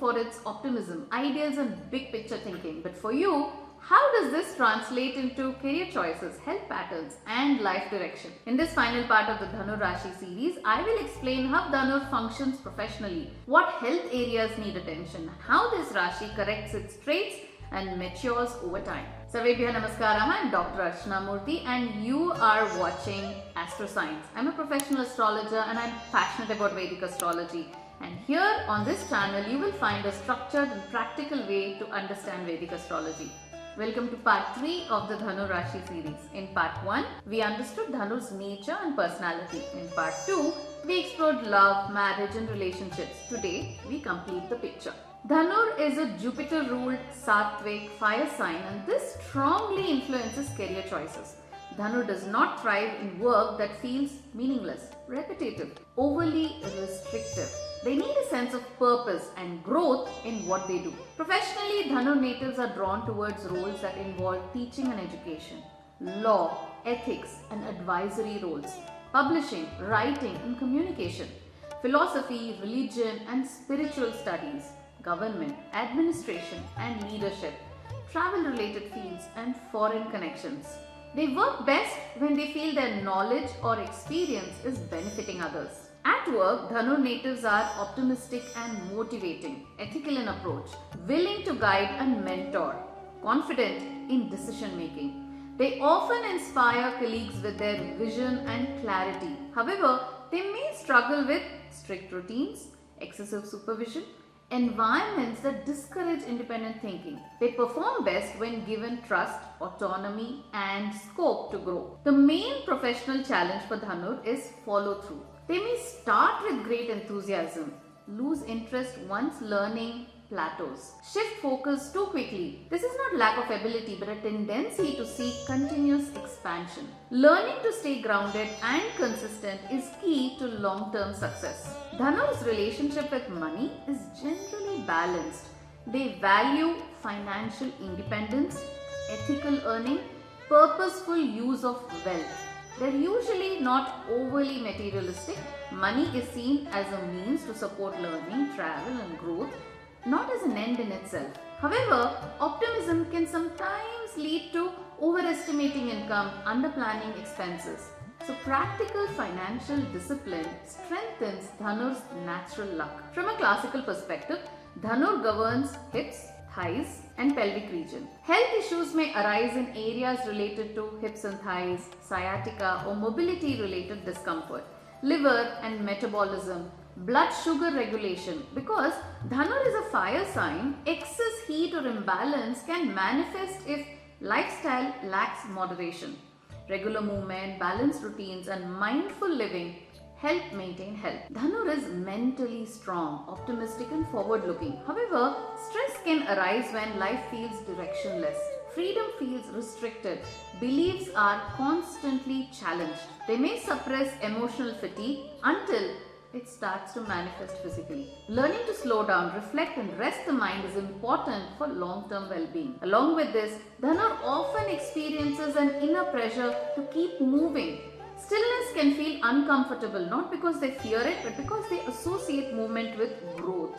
for its optimism, ideals and big picture thinking. But for you, how does this translate into career choices, health patterns and life direction? In this final part of the Dhanur Rashi series, I will explain how Dhanur functions professionally, what health areas need attention, how this Rashi corrects its traits and matures over time. Sarvebhya Namaskaram, I am Dr. Archana Murthy and you are watching Astroscience. I am a professional astrologer and I am passionate about Vedic astrology. And here on this channel, you will find a structured and practical way to understand Vedic astrology. Welcome to part 3 of the Dhanur Rashi series. In part 1, we understood Dhanur's nature and personality. In part 2, we explored love, marriage and relationships. Today, we complete the picture. Dhanur is a Jupiter-ruled Sattvic fire sign and this strongly influences career choices. Dhanur does not thrive in work that feels meaningless, repetitive, overly restrictive. They need a sense of purpose and growth in what they do. Professionally, Dhanur natives are drawn towards roles that involve teaching and education, law, ethics and advisory roles, publishing, writing and communication, philosophy, religion and spiritual studies, government, administration and leadership, travel-related fields and foreign connections. They work best when they feel their knowledge or experience is benefiting others. At work, Dhanur natives are optimistic and motivating, ethical in approach, willing to guide and mentor, confident in decision making. They often inspire colleagues with their vision and clarity. However, they may struggle with strict routines, excessive supervision, environments that discourage independent thinking. They perform best when given trust, autonomy and scope to grow. The main professional challenge for Dhanur is follow through. They may start with great enthusiasm, lose interest once learning plateaus, shift focus too quickly. This is not lack of ability but a tendency to seek continuous expansion. Learning to stay grounded and consistent is key to long-term success. Dhanur's relationship with money is generally balanced. They value financial independence, ethical earning, purposeful use of wealth. They're usually not overly materialistic. Money is seen as a means to support learning, travel and growth, not as an end in itself. However, optimism can sometimes lead to overestimating income, underplanning expenses. So practical financial discipline strengthens Dhanur's natural luck. From a classical perspective, Dhanur governs hips, thighs and pelvic region. Health issues may arise in areas related to hips and thighs, sciatica or mobility related discomfort, liver and metabolism, blood sugar regulation. Because Dhanur is a fire sign, excess heat or imbalance can manifest if lifestyle lacks moderation. Regular movement, balanced routines and mindful living help maintain health. Dhanur is mentally strong, optimistic and forward-looking. However, stress can arise when life feels directionless. Freedom feels restricted. Beliefs are constantly challenged. They may suppress emotional fatigue until it starts to manifest physically. Learning to slow down, reflect and rest the mind is important for long-term well-being. Along with this, Dhanur often experiences an inner pressure to keep moving. Stillness can feel uncomfortable not because they fear it but because they associate movement with growth.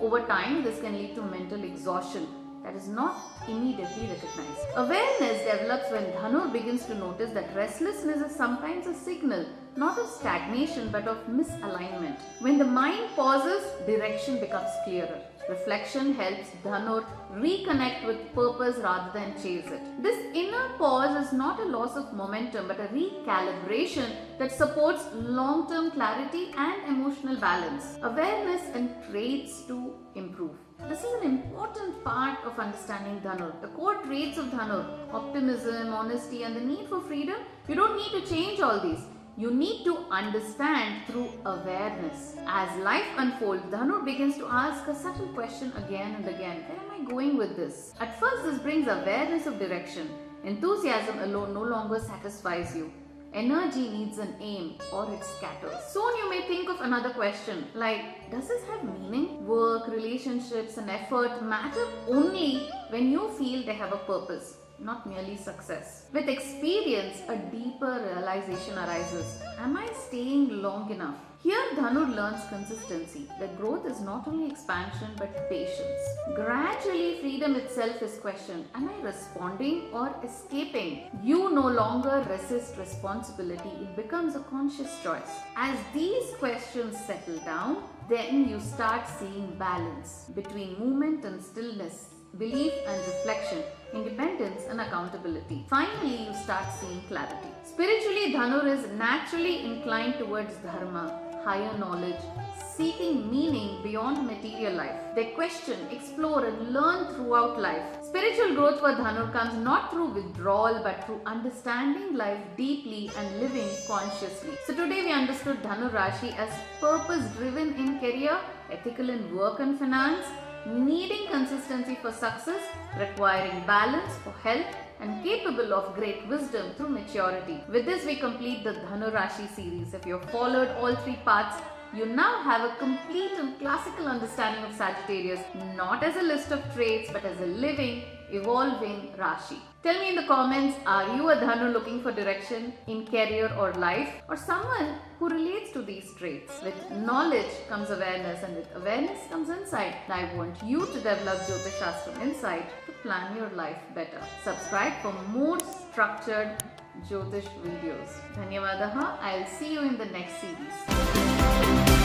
Over time, this can lead to mental exhaustion that is not immediately recognized. Awareness develops when Dhanur begins to notice that restlessness is sometimes a signal not of stagnation but of misalignment. When the mind pauses, direction becomes clearer. Reflection helps Dhanur reconnect with purpose rather than chase it. This inner pause is not a loss of momentum but a recalibration that supports long-term clarity and emotional balance. Awareness and traits to improve. This is an important part of understanding Dhanur. The core traits of Dhanur, optimism, honesty and the need for freedom, you don't need to change all these. You need to understand through awareness. As life unfolds, Dhanur begins to ask a subtle question again and again. Where am I going with this? At first, this brings awareness of direction. Enthusiasm alone no longer satisfies you. Energy needs an aim or it scatters. Soon you may think of another question like, does this have meaning? Work, relationships and effort matter only when you feel they have a purpose, not merely success. With experience, a deeper realization arises. Am I staying long enough? Here Dhanur learns consistency, that growth is not only expansion but patience. Gradually freedom itself is questioned. Am I responding or escaping? You no longer resist responsibility, it becomes a conscious choice. As these questions settle down, then you start seeing balance between movement and stillness, belief and reflection, independence and accountability. Finally, you start seeing clarity. Spiritually, Dhanur is naturally inclined towards dharma, higher knowledge, seeking meaning beyond material life. They question, explore and learn throughout life. Spiritual growth for Dhanur comes not through withdrawal but through understanding life deeply and living consciously. So today we understood Dhanur Rashi as purpose driven in career, ethical in work and finance, needing consistency for success, requiring balance for health, and capable of great wisdom through maturity. With this, we complete the Dhanu Rashi series. If you have followed all three parts, you now have a complete and classical understanding of Sagittarius, not as a list of traits, but as a living, evolving Rashi. Tell me in the comments, are you a Dhanu looking for direction in career or life, or someone who relates to these traits? With knowledge comes awareness, and with awareness comes insight. And I want you to develop Jyotish Shastra insight to plan your life better. Subscribe for more structured Jyotish videos. Dhanyavadaha. I'll see you in the next series.